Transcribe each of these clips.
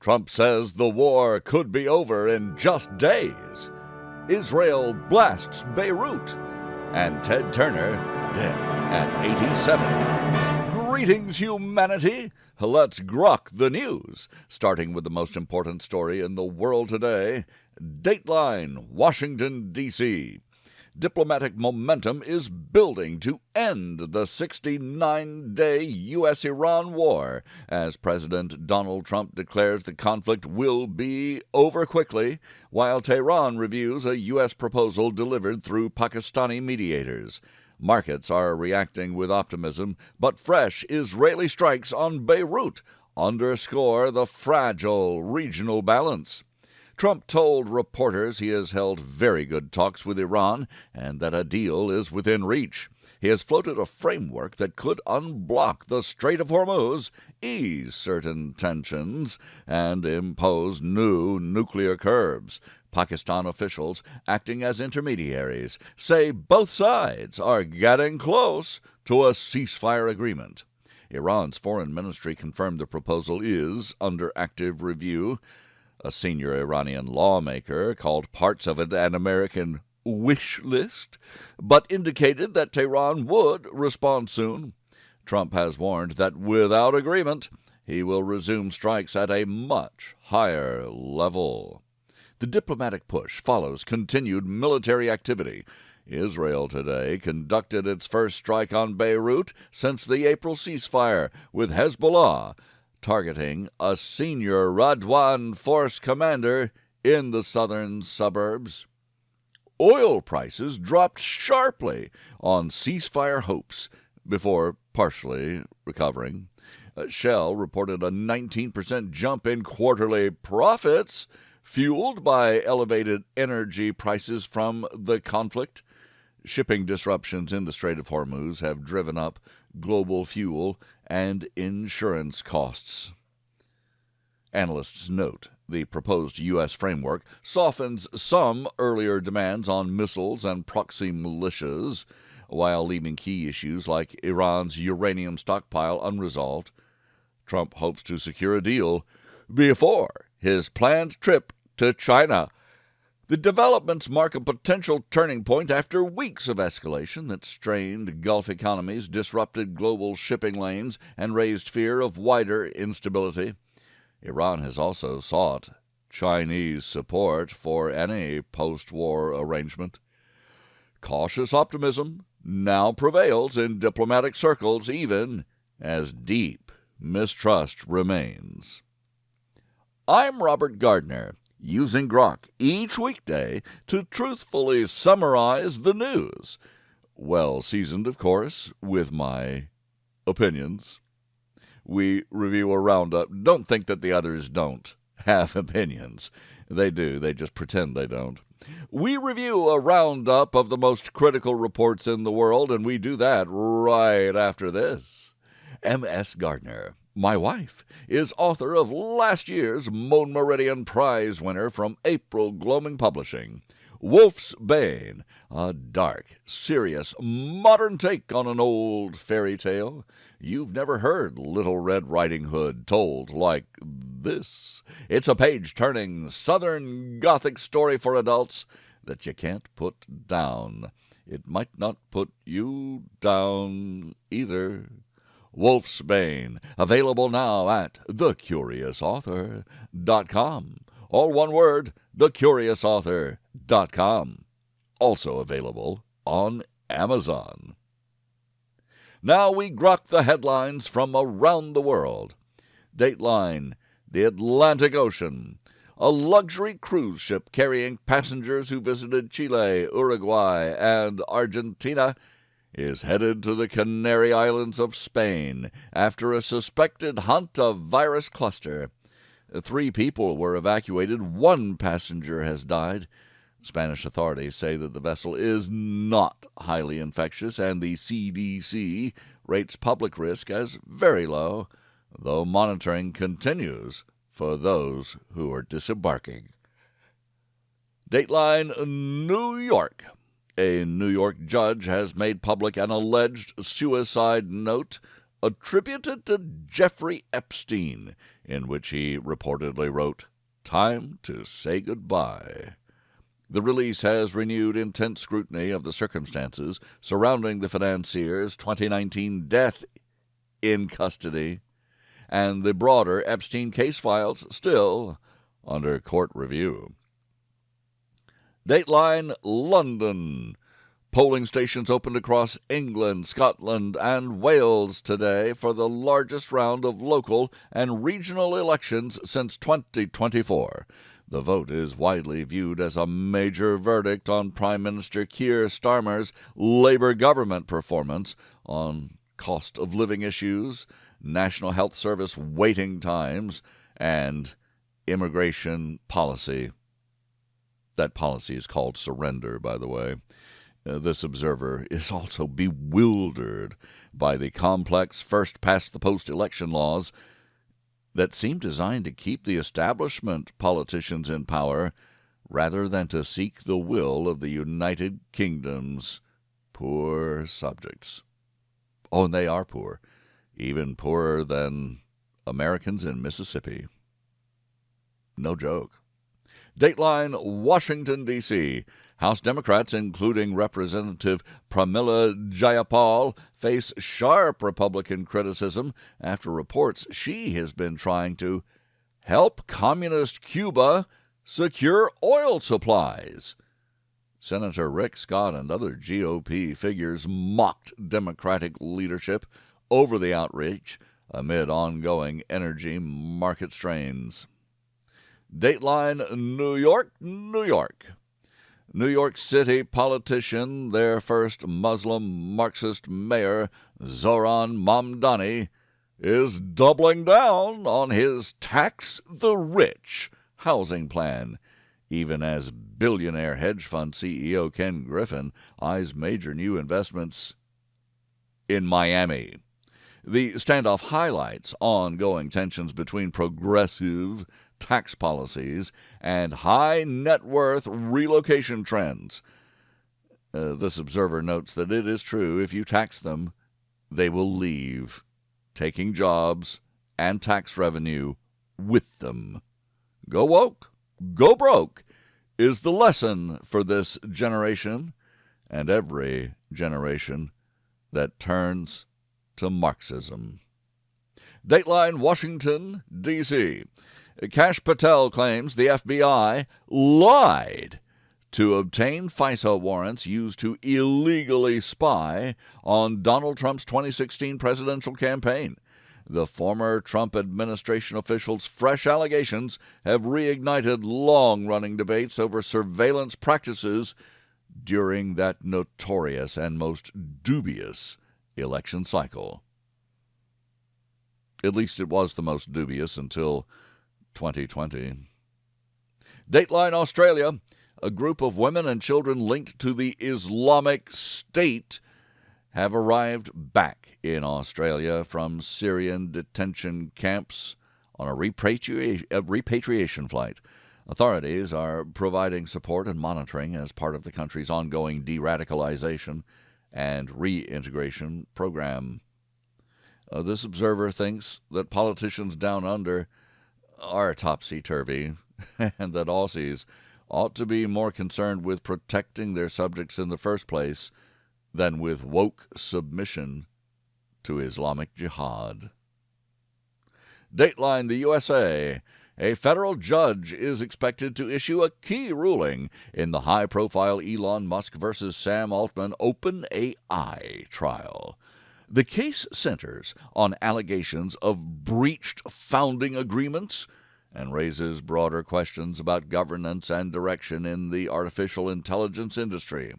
Trump says the war could be over in just days. Israel blasts Beirut. And Ted Turner dead at 87. Greetings, humanity. Let's grok the news, starting with the most important story in the world today. Dateline, Washington, D.C. Diplomatic momentum is building to end the 69-day U.S.-Iran war, as President Donald Trump declares the conflict will be over quickly, while Tehran reviews a U.S. proposal delivered through Pakistani mediators. Markets are reacting with optimism, but fresh Israeli strikes on Beirut underscore the fragile regional balance. Trump told reporters he has held very good talks with Iran and that a deal is within reach. He has floated a framework that could unblock the Strait of Hormuz, ease certain tensions, and impose new nuclear curbs. Pakistan officials, acting as intermediaries, say both sides are getting close to a ceasefire agreement. Iran's foreign ministry confirmed the proposal is under active review. A senior Iranian lawmaker called parts of it an American wish list, but indicated that Tehran would respond soon. Trump has warned that without agreement, he will resume strikes at a much higher level. The diplomatic push follows continued military activity. Israel today conducted its first strike on Beirut since the April ceasefire, with Hezbollah targeting a senior Radwan force commander in the southern suburbs. Oil prices dropped sharply on ceasefire hopes before partially recovering. Shell reported a 19% jump in quarterly profits, fueled by elevated energy prices from the conflict. Shipping disruptions in the Strait of Hormuz have driven up global fuel and insurance costs. Analysts note the proposed U.S. framework softens some earlier demands on missiles and proxy militias, while leaving key issues like Iran's uranium stockpile unresolved. Trump hopes to secure a deal before his planned trip to China. The developments mark a potential turning point after weeks of escalation that strained Gulf economies, disrupted global shipping lanes, and raised fear of wider instability. Iran has also sought Chinese support for any post-war arrangement. Cautious optimism now prevails in diplomatic circles, even as deep mistrust remains. I'm Robert Gardner, using Grok each weekday to truthfully summarize the news. Well seasoned, of course, with my opinions. We review a roundup. Don't think that the others don't have opinions. They do. They just pretend they don't. We review a roundup of the most critical reports in the world, and we do that right after this. M.S. Gardner, my wife, is author of last year's Moan Meridian Prize winner from April Gloaming Publishing, Wolf's Bane, a dark, serious, modern take on an old fairy tale. You've never heard Little Red Riding Hood told like this. It's a page-turning Southern Gothic story for adults that you can't put down. It might not put you down either. Wolf's Bane, available now at thecuriousauthor.com. All one word, thecuriousauthor.com. Also available on Amazon. Now we grok the headlines from around the world. Dateline, the Atlantic Ocean. A luxury cruise ship carrying passengers who visited Chile, Uruguay, and Argentina is headed to the Canary Islands of Spain after a suspected Hantavirus cluster. 3 people were evacuated. 1 passenger has died. Spanish authorities say that the vessel is not highly infectious, and the CDC rates public risk as very low, though monitoring continues for those who are disembarking. Dateline, New York. A New York judge has made public an alleged suicide note attributed to Jeffrey Epstein. in which he reportedly wrote, "Time to say goodbye." The release has renewed intense scrutiny of the circumstances surrounding the financier's 2019 death in custody and the broader Epstein case files still under court review. Dateline London. Polling stations opened across England, Scotland, and Wales today for the largest round of local and regional elections since 2024. The vote is widely viewed as a major verdict on Prime Minister Keir Starmer's Labour government performance on cost of living issues, National Health Service waiting times, and immigration policy. That policy is called surrender, by the way. This observer is also bewildered by the complex first-past-the-post election laws that seem designed to keep the establishment politicians in power rather than to seek the will of the United Kingdom's poor subjects. Oh, and they are poor, even poorer than Americans in Mississippi. No joke. Dateline Washington, D.C. House Democrats, including Representative Pramila Jayapal, face sharp Republican criticism after reports she has been trying to help communist Cuba secure oil supplies. Senator Rick Scott and other GOP figures mocked Democratic leadership over the outreach amid ongoing energy market strains. Dateline New York, New York. New York City politician, their first Muslim Marxist mayor, Zohran Mamdani, is doubling down on his tax the rich housing plan, even as billionaire hedge fund CEO Ken Griffin eyes major new investments in Miami. The standoff highlights ongoing tensions between progressive tax policies and high net worth relocation trends. This observer notes that it is true, if you tax them, they will leave, taking jobs and tax revenue with them. Go woke, go broke is the lesson for this generation and every generation that turns to Marxism. Dateline Washington, D.C. Kash Patel claims the FBI lied to obtain FISA warrants used to illegally spy on Donald Trump's 2016 presidential campaign. The former Trump administration officials' fresh allegations have reignited long-running debates over surveillance practices during that notorious and most dubious election cycle. At least it was the most dubious until 2020. Dateline Australia. A group of women and children linked to the Islamic State have arrived back in Australia from Syrian detention camps on a repatriation flight. Authorities are providing support and monitoring as part of the country's ongoing de-radicalization and reintegration program. This observer thinks that politicians down under are topsy-turvy and that Aussies ought to be more concerned with protecting their subjects in the first place than with woke submission to Islamic Jihad. Dateline the USA. A federal judge is expected to issue a key ruling in the high-profile Elon Musk versus Sam Altman OpenAI trial. The case centers on allegations of breached founding agreements and raises broader questions about governance and direction in the artificial intelligence industry.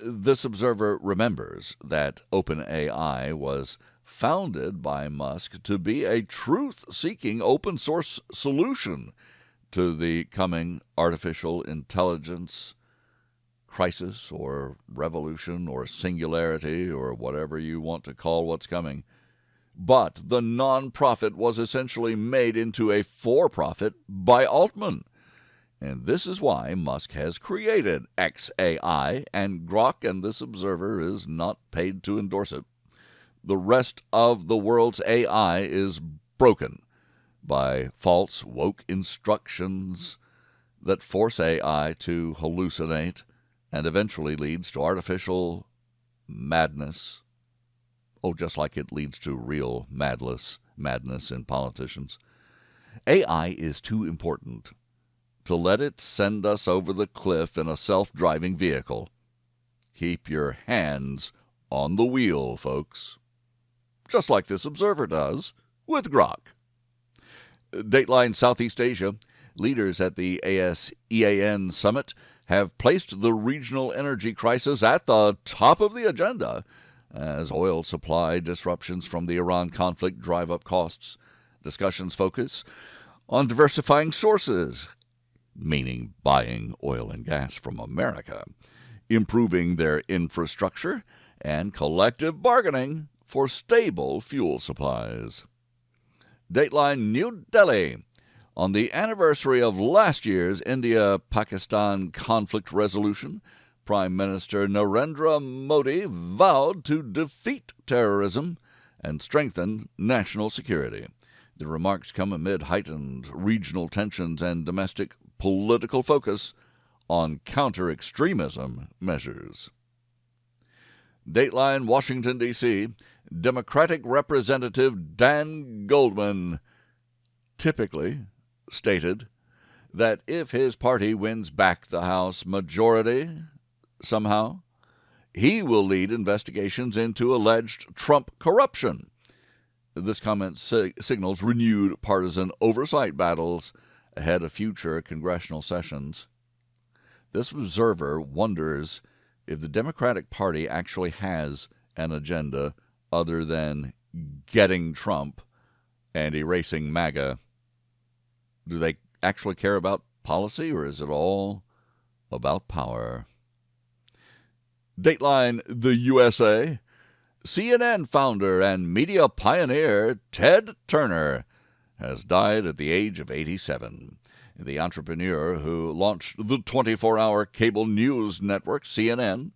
This observer remembers that OpenAI was founded by Musk to be a truth-seeking open-source solution to the coming artificial intelligence crisis or revolution or singularity or whatever you want to call what's coming. But the nonprofit was essentially made into a for-profit by Altman. And this is why Musk has created XAI, and Grok and this observer is not paid to endorse it. The rest of the world's AI is broken, by false woke instructions that force AI to hallucinate and eventually leads to artificial madness. Oh, just like it leads to real madness in politicians. AI is too important to let it send us over the cliff in a self-driving vehicle. Keep your hands on the wheel, folks. Just like this observer does with Grok. Dateline Southeast Asia. Leaders at the ASEAN summit have placed the regional energy crisis at the top of the agenda as oil supply disruptions from the Iran conflict drive up costs. Discussions focus on diversifying sources, meaning buying oil and gas from America, improving their infrastructure, and collective bargaining for stable fuel supplies. Dateline New Delhi. On the anniversary of last year's India-Pakistan conflict resolution, Prime Minister Narendra Modi vowed to defeat terrorism and strengthen national security. The remarks come amid heightened regional tensions and domestic political focus on counter-extremism measures. Dateline Washington, D.C., Democratic Representative Dan Goldman typically stated that if his party wins back the House majority somehow, he will lead investigations into alleged Trump corruption. This comment signals renewed partisan oversight battles ahead of future congressional sessions. This observer wonders if the Democratic Party actually has an agenda other than getting Trump and erasing MAGA. Do they actually care about policy, or is it all about power? Dateline the USA. CNN founder and media pioneer Ted Turner has died at the age of 87. The entrepreneur who launched the 24-hour cable news network CNN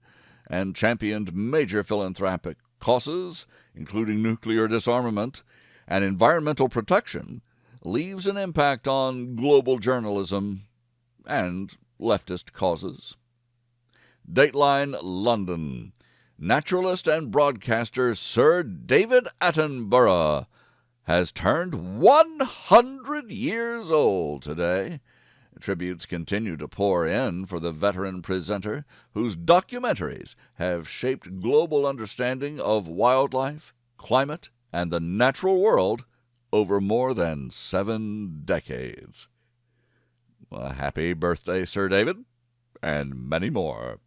and championed major philanthropic causes, including nuclear disarmament and environmental protection, leaves an impact on global journalism and leftist causes. Dateline London. Naturalist and broadcaster Sir David Attenborough has turned 100 years old today. Tributes continue to pour in for the veteran presenter whose documentaries have shaped global understanding of wildlife, climate, and the natural world over more than 7 decades. Well, happy birthday, Sir David, and many more.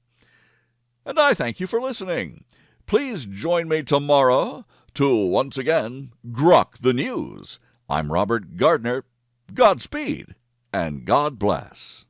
And I thank you for listening. Please join me tomorrow to once again Grok the News. I'm Robert Gardner. Godspeed and God bless.